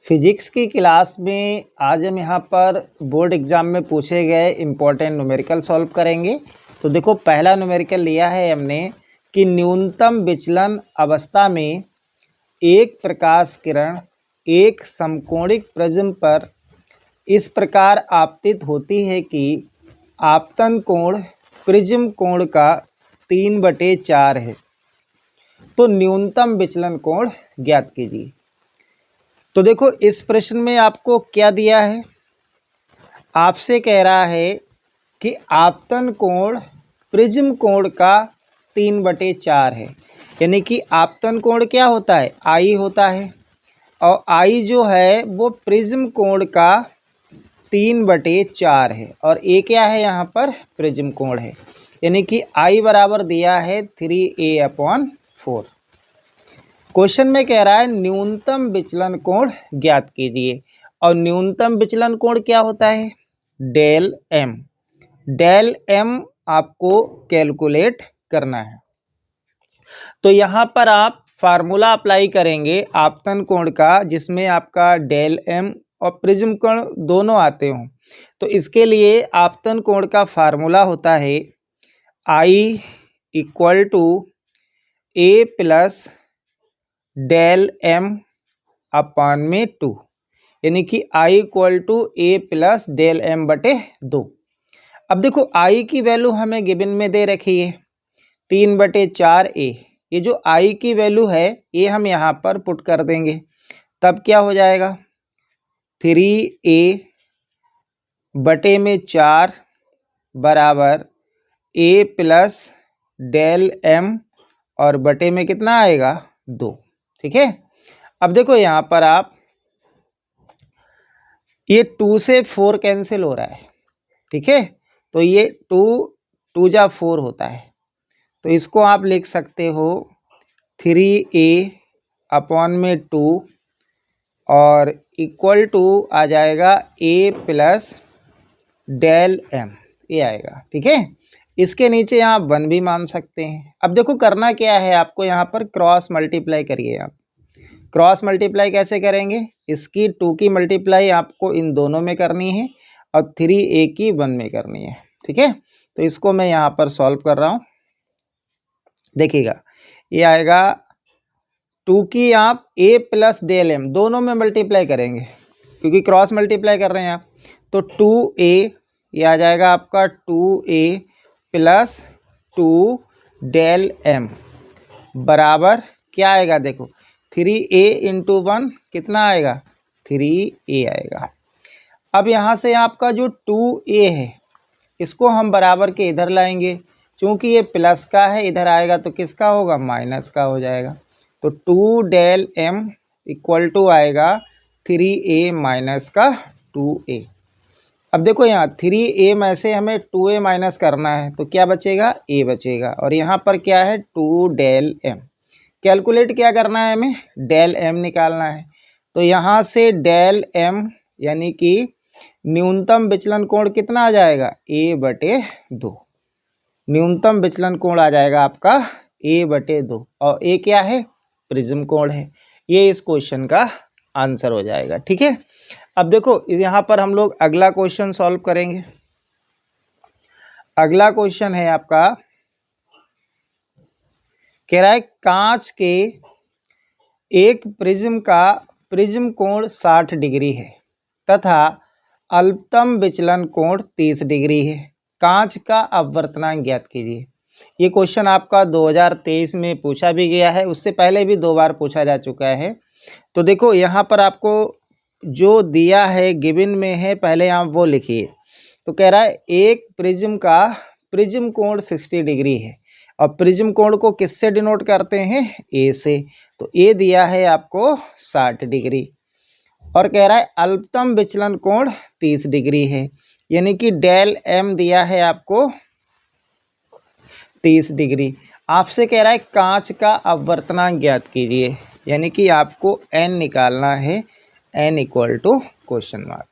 Physics की class में आज हम यहाँ पर बोर्ड एग्ज़ाम में पूछे गए इम्पोर्टेंट न्यूमेरिकल सॉल्व करेंगे। तो देखो पहला न्यूमेरिकल लिया है हमने कि न्यूनतम विचलन अवस्था में एक प्रकाश किरण एक समकोणिक प्रिज्म पर इस प्रकार आपतित होती है कि आपतन कोण प्रिज्म कोण का 3/4 है। तो न्यूनतम विचलन कोण ज्ञात कीजिए। तो देखो इस प्रश्न में आपको क्या दिया है, आपसे कह रहा है कि आपतन कोण प्रिज्म कोण का 3/4 है। यानी कि आपतन कोण क्या होता है, आई होता है, और आई जो है वो प्रिज्म कोण का 3/4 है, और ए क्या है यहाँ पर प्रिज्म कोण है। यानी कि आई बराबर दिया है 3a/4। क्वेश्चन में कह रहा है न्यूनतम विचलन कोण ज्ञात कीजिए, और न्यूनतम विचलन कोण क्या होता है, डेल एम। डेल एम आपको कैलकुलेट करना है। तो यहाँ पर आप फार्मूला अप्लाई करेंगे आपतन कोण का, जिसमें आपका डेल एम और प्रिज्म कोण दोनों आते हों। तो इसके लिए आपतन कोण का फार्मूला होता है I equal to A plus del M upon में 2, यानी कि I equal to A plus del M बटे 2। अब देखो आई की वैल्यू हमें गिवन में दे रखी है 3/4 ए। ये जो आई की वैल्यू है ये हम यहाँ पर पुट कर देंगे, तब क्या हो जाएगा 3a बटे में 4 बराबर ए प्लस डेल एम और बटे में कितना आएगा 2। ठीक है। अब देखो यहाँ पर आप ये 2 से 4 कैंसिल हो रहा है। ठीक है, तो ये 2 जा 4 होता है। तो इसको आप लिख सकते हो 3a/में 2 और इक्वल टू आ जाएगा a प्लस डेल एम, ये आएगा। ठीक है, इसके नीचे आप 1 भी मान सकते हैं। अब देखो करना क्या है, आपको यहाँ पर क्रॉस मल्टीप्लाई करिए। आप क्रॉस मल्टीप्लाई कैसे करेंगे, इसकी 2 की मल्टीप्लाई आपको इन दोनों में करनी है और 3a की 1 में करनी है। ठीक है, तो इसको मैं यहाँ पर सॉल्व कर रहा हूँ। देखिएगा ये आएगा 2 की आप a प्लस डेल एम दोनों में मल्टीप्लाई करेंगे, क्योंकि क्रॉस मल्टीप्लाई कर रहे हैं आप। तो 2a ये आ जाएगा आपका 2a प्लस 2 डेल एम बराबर क्या आएगा, देखो 3a इंटू 1 कितना आएगा 3a आएगा। अब यहाँ से आपका जो 2a है इसको हम बराबर के इधर लाएंगे, चूँकि ये प्लस का है, इधर आएगा तो किसका होगा माइनस का हो जाएगा। तो 2 डेल एम इक्वल टू आएगा 3a माइनस का 2a। अब देखो यहाँ 3a में से हमें 2a माइनस करना है, तो क्या बचेगा a बचेगा, और यहाँ पर क्या है 2 डेल एम। कैलकुलेट क्या करना है, हमें डेल एम निकालना है। तो यहाँ से डेल एम यानी कि न्यूनतम विचलन कोण कितना आ जाएगा a/2। न्यूनतम विचलन कोण आ जाएगा आपका a/2, और a क्या है प्रिज्म कोण है। ये इस क्वेश्चन का आंसर हो जाएगा। ठीक है, अब देखो यहाँ पर हम लोग अगला क्वेश्चन सॉल्व करेंगे। अगला क्वेश्चन है आपका, कह रहा है कांच के एक प्रिज्म का प्रिज्म कोण 60 डिग्री है तथा अल्पतम विचलन कोण 30 डिग्री है। कांच का अपवर्तनांक ज्ञात कीजिए। ये क्वेश्चन आपका 2023 में पूछा भी गया है, उससे पहले भी 2 बार पूछा जा चुका है। तो देखो यहाँ पर आपको जो दिया है गिवन में है, पहले आप वो लिखिए। तो कह रहा है एक प्रिज्म का प्रिज्म कोण 60 डिग्री है, और प्रिज्म कोण को किससे डिनोट करते हैं ए से। तो ए दिया है आपको 60 डिग्री, और कह रहा है अल्पतम विचलन कोण 30 डिग्री है, यानी कि डेल एम दिया है आपको 30 डिग्री। आपसे कह रहा है कांच का अपवर्तनांक ज्ञात कीजिए, यानी कि आपको एन निकालना है, N equal to question mark.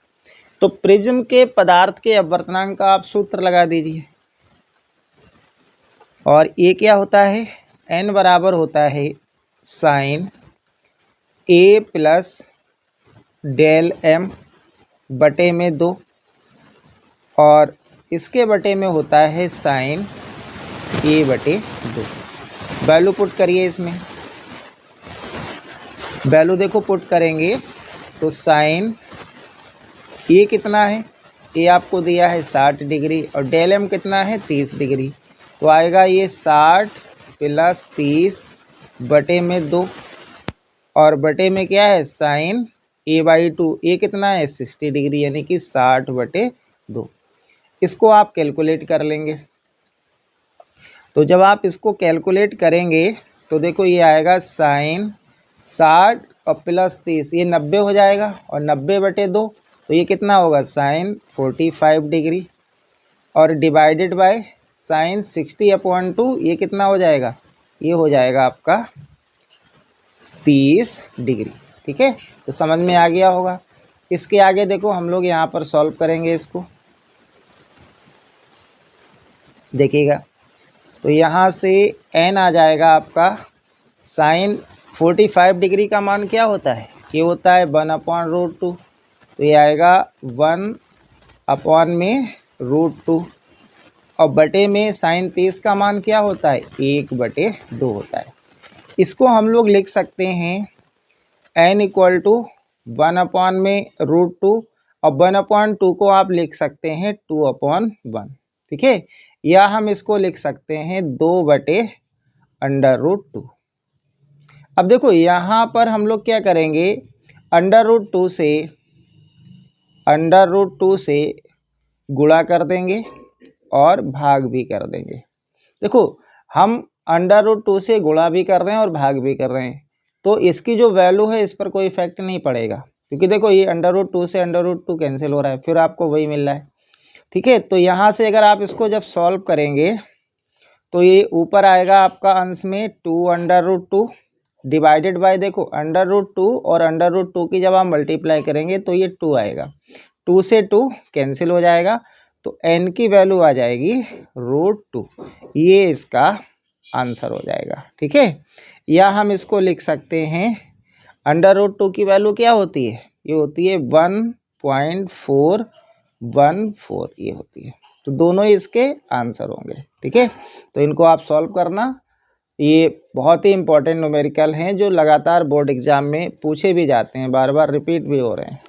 तो प्रिज्म के पदार्थ के अपवर्तनांक का आप सूत्र लगा दीजिए, और ये क्या होता है एन बराबर होता है sine a plus del M बटे में 2 और इसके बटे में होता है साइन ए बटे 2। वैल्यू पुट करिए इसमें, वैल्यू देखो पुट करेंगे तो साइन ए कितना है, ए आपको दिया है 60 डिग्री और डेल एम कितना है 30 डिग्री, तो आएगा ये 60 प्लस 30 बटे में 2 और बटे में क्या है साइन ए बाई 2, ए कितना है 60 डिग्री यानी कि 60 बटे 2। इसको आप कैलकुलेट कर लेंगे। तो जब आप इसको कैलकुलेट करेंगे तो देखो ये आएगा साइन 60 और प्लस 30 ये 90 हो जाएगा और 90 बटे 2 तो ये कितना होगा साइन 45 डिग्री और डिवाइडेड बाय साइन 60/2 ये कितना हो जाएगा, ये हो जाएगा आपका 30 डिग्री। ठीक है, तो समझ में आ गया होगा। इसके आगे देखो हम लोग यहाँ पर सॉल्व करेंगे इसको, देखिएगा तो यहाँ से n आ जाएगा आपका साइन 45 डिग्री का मान क्या होता है, ये होता है 1/√2, तो ये आएगा 1/√2 और बटे में साइन 30 का मान क्या होता है 1/2 होता है। इसको हम लोग लिख सकते हैं n इक्वल टू 1/√2 और 1/2 को आप लिख सकते हैं 2/1। ठीक है, या हम इसको लिख सकते हैं 2/√2। अब देखो यहाँ पर हम लोग क्या करेंगे, √2 से गुणा कर देंगे और भाग भी कर देंगे। देखो हम √2 से गुणा भी कर रहे हैं और भाग भी कर रहे हैं, तो इसकी जो वैल्यू है इस पर कोई इफेक्ट नहीं पड़ेगा, क्योंकि देखो ये √2 से √2 कैंसिल हो रहा है, फिर आपको वही मिल रहा है। ठीक है, तो यहाँ से अगर आप इसको जब सॉल्व करेंगे तो ये ऊपर आएगा आपका अंश में 2/2 डिवाइडेड बाय देखो √2 और √2 की जब आप मल्टीप्लाई करेंगे तो ये 2 आएगा, 2 से 2 कैंसिल हो जाएगा तो n की वैल्यू आ जाएगी √2, ये इसका आंसर हो जाएगा। ठीक है, या हम इसको लिख सकते हैं √2 की वैल्यू क्या होती है, ये होती है 1.414 ये होती है, तो दोनों ही इसके आंसर होंगे। ठीक है, तो इनको आप सॉल्व करना, ये बहुत ही इंपॉर्टेंट न्यूमेरिकल हैं जो लगातार बोर्ड एग्जाम में पूछे भी जाते हैं, बार बार रिपीट भी हो रहे हैं।